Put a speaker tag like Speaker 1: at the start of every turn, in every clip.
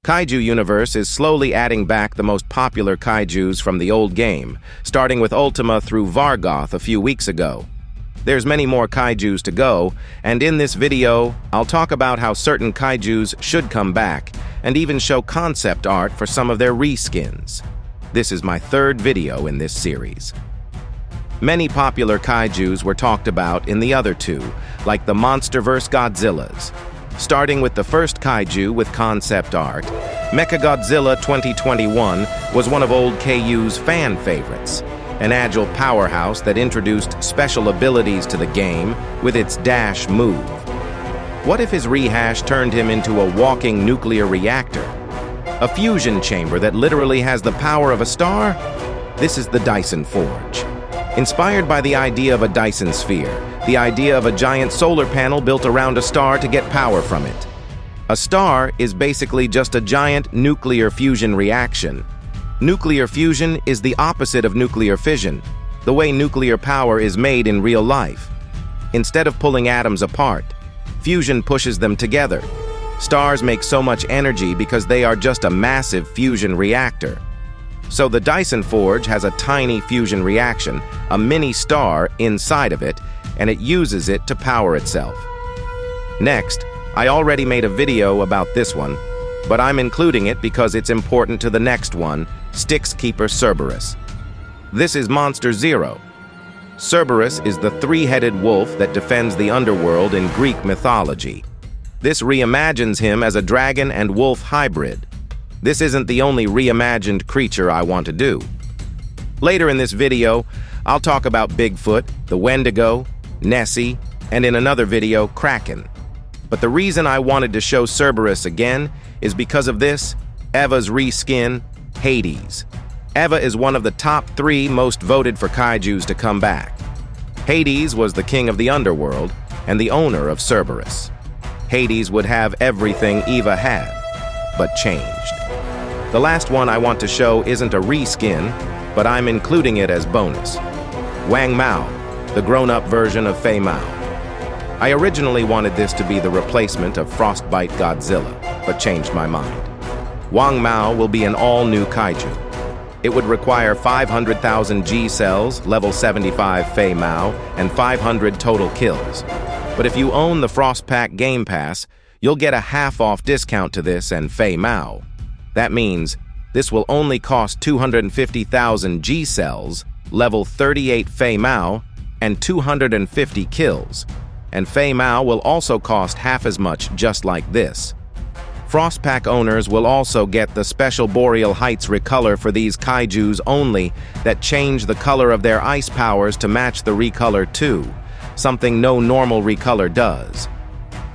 Speaker 1: Kaiju Universe is slowly adding back the most popular kaijus from the old game, starting with Ultima through Vargoth a few weeks ago. There's many more kaijus to go, and in this video, I'll talk about how certain kaijus should come back, and even show concept art for some of their reskins. This is my third video in this series. Many popular kaijus were talked about in the other two, like the MonsterVerse Godzillas. Starting with the first kaiju with concept art, Mechagodzilla 2021 was one of old KU's fan favorites, an agile powerhouse that introduced special abilities to the game with its dash move. What if his rehash turned him into a walking nuclear reactor? A fusion chamber that literally has the power of a star? This is the Dyson Forge. Inspired by the idea of a Dyson sphere, the idea of a giant solar panel built around a star to get power from it. A star is basically just a giant nuclear fusion reaction. Nuclear fusion is the opposite of nuclear fission, the way nuclear power is made in real life. Instead of pulling atoms apart, fusion pushes them together. Stars make so much energy because they are just a massive fusion reactor. So the Dyson Forge has a tiny fusion reaction, a mini star inside of it, and it uses it to power itself. Next, I already made a video about this one, but I'm including it because it's important to the next one, Styx Keeper Cerberus. This is Monster Zero. Cerberus is the three-headed wolf that defends the underworld in Greek mythology. This reimagines him as a dragon and wolf hybrid. This isn't the only reimagined creature I want to do. Later in this video, I'll talk about Bigfoot, the Wendigo, Nessie, and in another video, Kraken. But the reason I wanted to show Cerberus again is because of this, EVA's reskin, Hades. EVA is one of the top 3 most voted for kaijus to come back. Hades was the king of the underworld and the owner of Cerberus. Hades would have everything EVA had, but changed. The last one I want to show isn't a reskin, but I'm including it as bonus. Wang Mao, the grown-up version of Fei Mao. I originally wanted this to be the replacement of Frostbite Godzilla, but changed my mind. Wang Mao will be an all-new kaiju. It would require 500,000 G cells, level 75 Fei Mao, and 500 total kills. But if you own the Frostpack Game Pass, you'll get a half-off discount to this and Fei Mao. That means this will only cost 250,000 G cells, level 38 Fei Mao, and 250 kills. And Fei Mao will also cost half as much, just like this. Frostpack owners will also get the special Boreal Heights recolor for these kaijus only that change the color of their ice powers to match the recolor too, something no normal recolor does.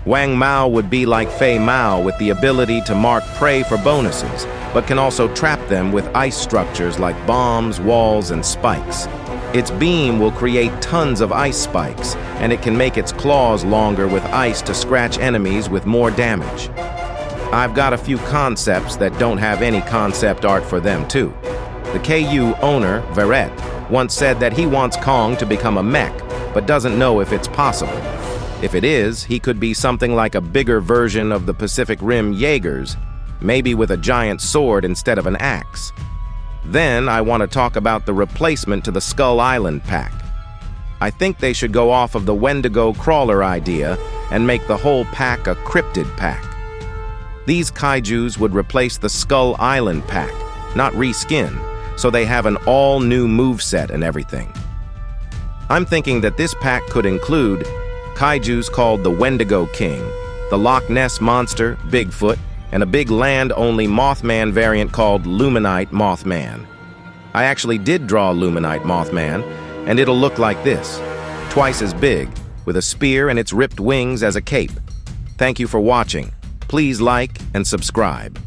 Speaker 1: Wang Mao would be like Fei Mao with the ability to mark prey for bonuses, but can also trap them with ice structures like bombs, walls, and spikes. Its beam will create tons of ice spikes, and it can make its claws longer with ice to scratch enemies with more damage. I've got a few concepts that don't have any concept art for them too. The KU owner, Verret, once said that he wants Kong to become a mech, but doesn't know if it's possible. If it is, he could be something like a bigger version of the Pacific Rim Jaegers, maybe with a giant sword instead of an axe. Then I want to talk about the replacement to the Skull Island pack. I think they should go off of the Wendigo crawler idea and make the whole pack a cryptid pack. These kaijus would replace the Skull Island pack, not reskin, so they have an all-new moveset and everything. I'm thinking that this pack could include kaijus called the Wendigo King, the Loch Ness Monster, Bigfoot, and a big land-only Mothman variant called Luminite Mothman. I actually did draw Luminite Mothman, and it'll look like this, twice as big, with a spear and its ripped wings as a cape. Thank you for watching. Please like and subscribe.